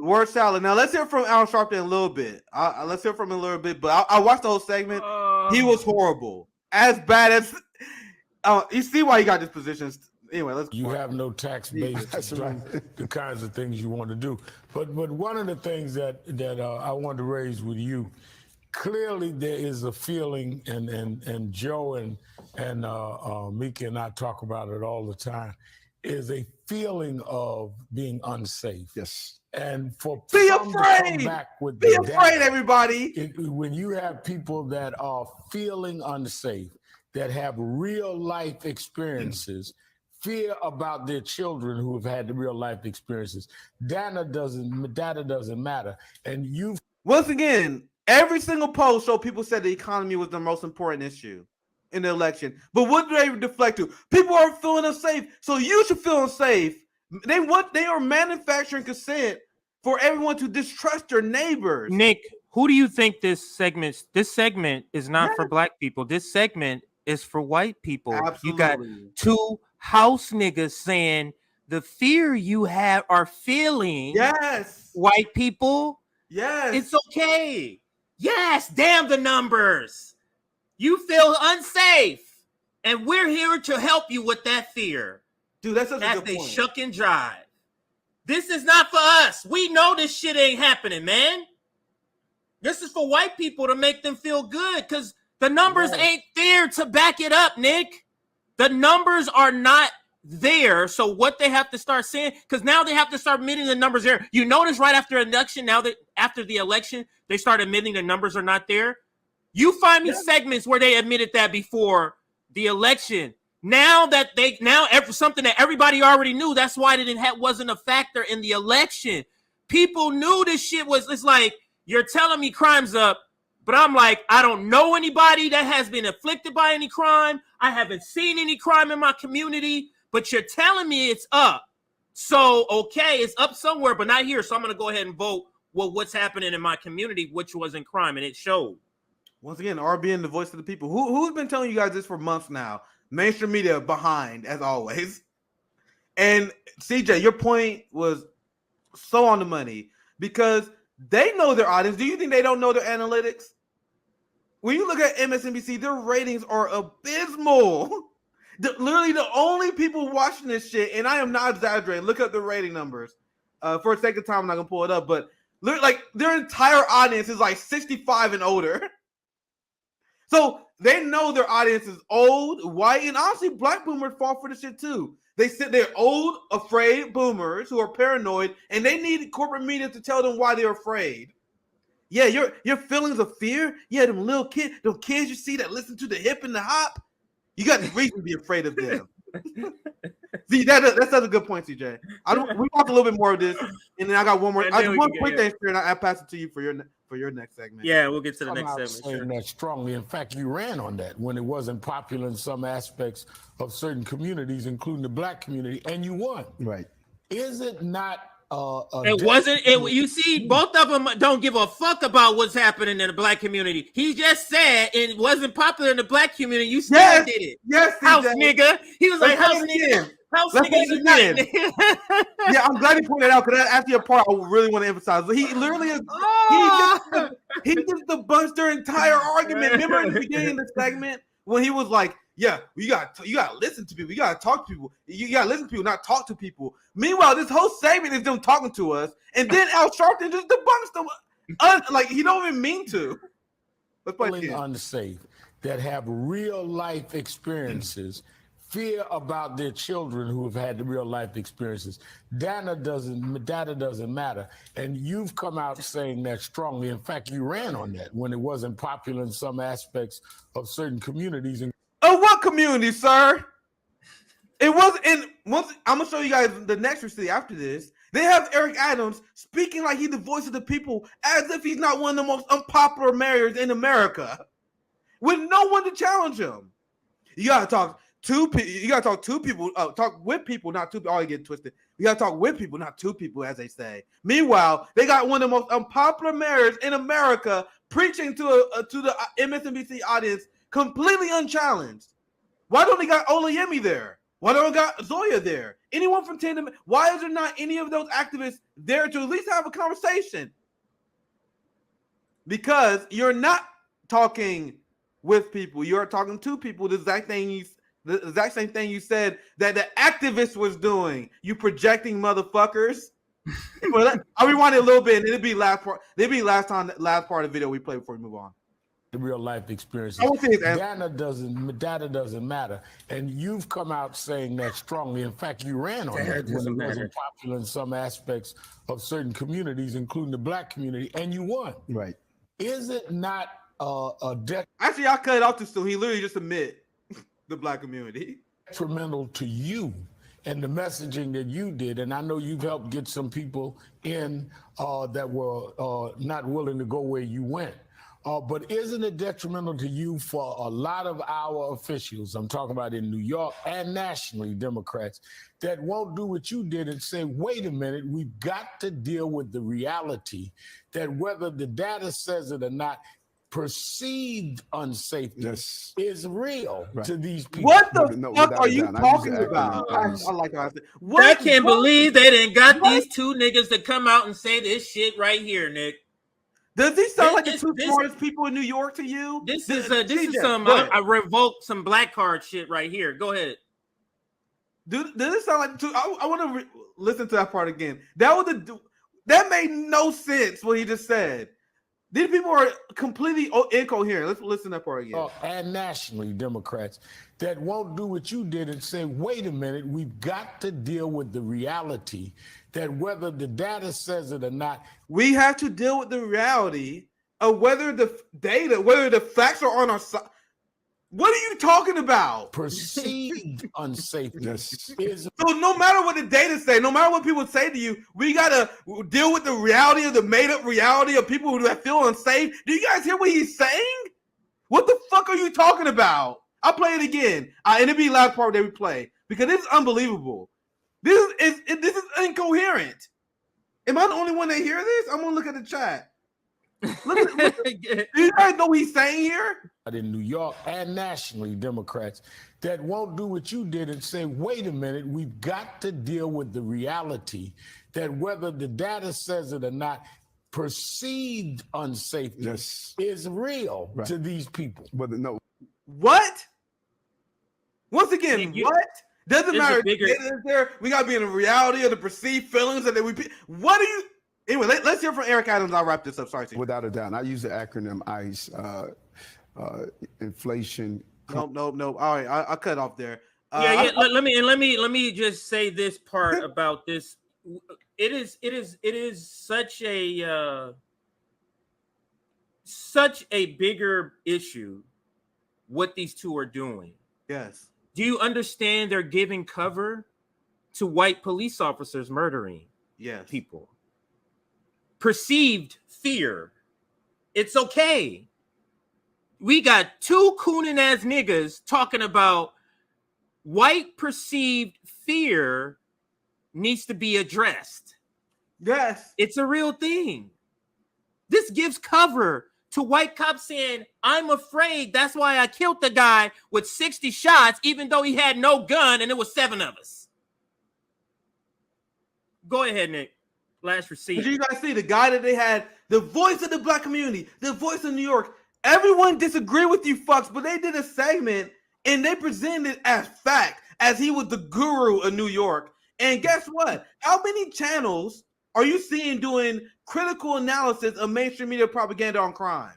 Word salad. Now let's hear from Al Sharpton a little bit. Let's hear from him a little bit. But I watched the whole segment. He was horrible, as bad as. You see why he got this position. Anyway, let's. You have no tax base to do the kinds of things you want to do. But one of the things that I wanted to raise with you, clearly there is a feeling, and Joe and Mika and I talk about it all the time, is a feeling of being unsafe. Yes. And for be some afraid. to come back with be afraid, everybody. When you have people that are feeling unsafe, that have real life experiences, fear about their children who have had the real life experiences, data doesn't matter. And you've once again, every single poll showed people said the economy was the most important issue in the election. But what do they deflect to? People are feeling unsafe, so you should feel unsafe. They are manufacturing consent for everyone to distrust their neighbors. Nick, who do you think this segment is not for black people? This segment is for white people. Absolutely. You got two house niggas saying the fear you are feeling. Yes. White people. Yes. It's okay. Yes. Damn the numbers. You feel unsafe. And we're here to help you with that fear. Dude, that's such a good they point. shuck and drive. This is not for us. We know this shit ain't happening, man. This is for white people to make them feel good because the numbers ain't there to back it up, Nick. The numbers are not there. So what they have to start saying, because now they have to start admitting the numbers there. You notice right after election, now that after the election, they start admitting the numbers are not there. You find me segments where they admitted that before the election. Now something that everybody already knew. That's why it wasn't a factor in the election. People knew this shit was. It's like you're telling me crime's up, but I'm like, I don't know anybody that has been afflicted by any crime. I haven't seen any crime in my community, but you're telling me it's up. So okay, it's up somewhere, but not here. So I'm gonna go ahead and vote. Well, what's happening in my community, which wasn't crime, and it showed. Once again, R being the voice of the people. Who's been telling you guys this for months now? Mainstream media behind, as always. And CJ, your point was so on the money because they know their audience. Do you think they don't know their analytics? When you look at MSNBC, their ratings are abysmal. Literally the only people watching this shit, and I am not exaggerating, look up the rating numbers. For a second time, I'm not going to pull it up, but like their entire audience is like 65 and older. So they know their audience is old, white, and honestly, black boomers fall for this shit too. They're old, afraid boomers who are paranoid, and they need corporate media to tell them why they're afraid. Yeah, your feelings of fear. Yeah, them kids you see that listen to the hip and the hop. You got the reason to be afraid of them. See, that's such a good point, CJ. We talk a little bit more of this, and then I got one more. One quick thing, and I pass it to you for your next segment. Yeah, we'll get to the next segment. Saying that strongly. In fact, you ran on that when it wasn't popular in some aspects of certain communities, including the black community, and you won. Right. Is it not? You see, both of them don't give a fuck about what's happening in the black community. He just said it wasn't popular in the black community. You still did it. Yes, house nigga. He was like, house nigga. House nigga. Yeah, I'm glad you pointed out because after your part, I really want to emphasize. He literally is. He just debunked their entire argument. Remember in the beginning of the segment when he was like, "Yeah, you got to listen to people. You got to talk to people. You got to listen to people, not talk to people." Meanwhile, this whole segment is them talking to us, and then Al Sharpton just debunks them, like he don't even mean to. Let's play it. Unsafe that have real life experiences. Fear about their children who have had the real life experiences. Data doesn't matter. And you've come out saying that strongly. In fact, you ran on that when it wasn't popular in some aspects of certain communities. Oh, what community, sir? It wasn't. I'm gonna show you guys the next receipt after this. They have Eric Adams speaking like he's the voice of the people, as if he's not one of the most unpopular mayors in America, with no one to challenge him. You gotta talk. You gotta talk to people. Talk with people, not two. Oh, you get twisted. You gotta talk with people, not to people, as they say. Meanwhile, they got one of the most unpopular mayors in America preaching to the MSNBC audience completely unchallenged. Why don't they got Olayemi there? Why don't we got Zoya there? Anyone from Tandem? Why is there not any of those activists there to at least have a conversation? Because you're not talking with people. You're talking to people. The exact same thing you said that the activist was doing. You projecting motherfuckers. I'll rewind it a little bit, and it'll be last part. It'll be last part of the video we play before we move on. The real life experiences. Data doesn't matter, and you've come out saying that strongly. In fact, you ran on that when it wasn't popular in some aspects of certain communities, including the Black community, and you won. Right? Is it not Actually, I cut it off too soon. He literally just admit the Black community detrimental to you and the messaging that you did? And I know you've helped get some people in that were not willing to go where you went. But isn't it detrimental to you for a lot of our officials, I'm talking about in New York and nationally, Democrats, that won't do what you did and say, wait a minute, we've got to deal with the reality that whether the data says it or not, perceived unsafety is real to these people. What the fuck are you talking about? I like how I said. I can't believe they didn't got these two niggas to come out and say this shit right here, Nick. Does these sound like the two smartest people in New York to you? This is some I revoked some black card shit right here. Go ahead. Does this sound like the two? I want to listen to that part again. That made no sense what he just said. These people are completely incoherent. Let's listen to that part again. And nationally, Democrats that won't do what you did and say, wait a minute, we've got to deal with the reality that whether the data says it or not. We have to deal with the reality of whether the data, whether the facts are on our side. What are you talking about? Perceived unsafeness is so no matter what the data say, no matter what people say to you, we gotta deal with the reality of the made-up reality of people who feel unsafe. Do you guys hear what he's saying? What the fuck are you talking about? I'll play it again. And it'll be the last part that we play because it's unbelievable. This is incoherent. Am I the only one that hear this? I'm gonna look at the chat. Look. Do you guys know what he's saying here? In New York and nationally, Democrats that won't do what you did and say, wait a minute, we've got to deal with the reality that whether the data says it or not, perceived unsafeness is real to these people. But no. What? Once again, what? Doesn't matter. Bigger... We got to be in the reality of the perceived feelings that we. What are you? Anyway, let's hear from Eric Adams. I'll wrap this up. Sorry, Steve. Without a doubt. I use the acronym ICE. Inflation. Nope. All right, I'll cut off there. Let me just say this part about this. It is such a bigger issue what these two are doing. Yes. Do you understand they're giving cover to white police officers murdering people? Perceived fear. It's okay. We got two cooning ass niggas talking about white perceived fear needs to be addressed. Yes. It's a real thing. This gives cover to white cops saying, I'm afraid. That's why I killed the guy with 60 shots, even though he had no gun and it was 7 of us. Go ahead, Nick. Last receipt. Did you guys see the guy that they had, the voice of the black community, the voice of New York? Everyone disagreed with you fucks, but they did a segment and they presented it as fact, as he was the guru of New York. And guess what? How many channels are you seeing doing critical analysis of mainstream media propaganda on crime?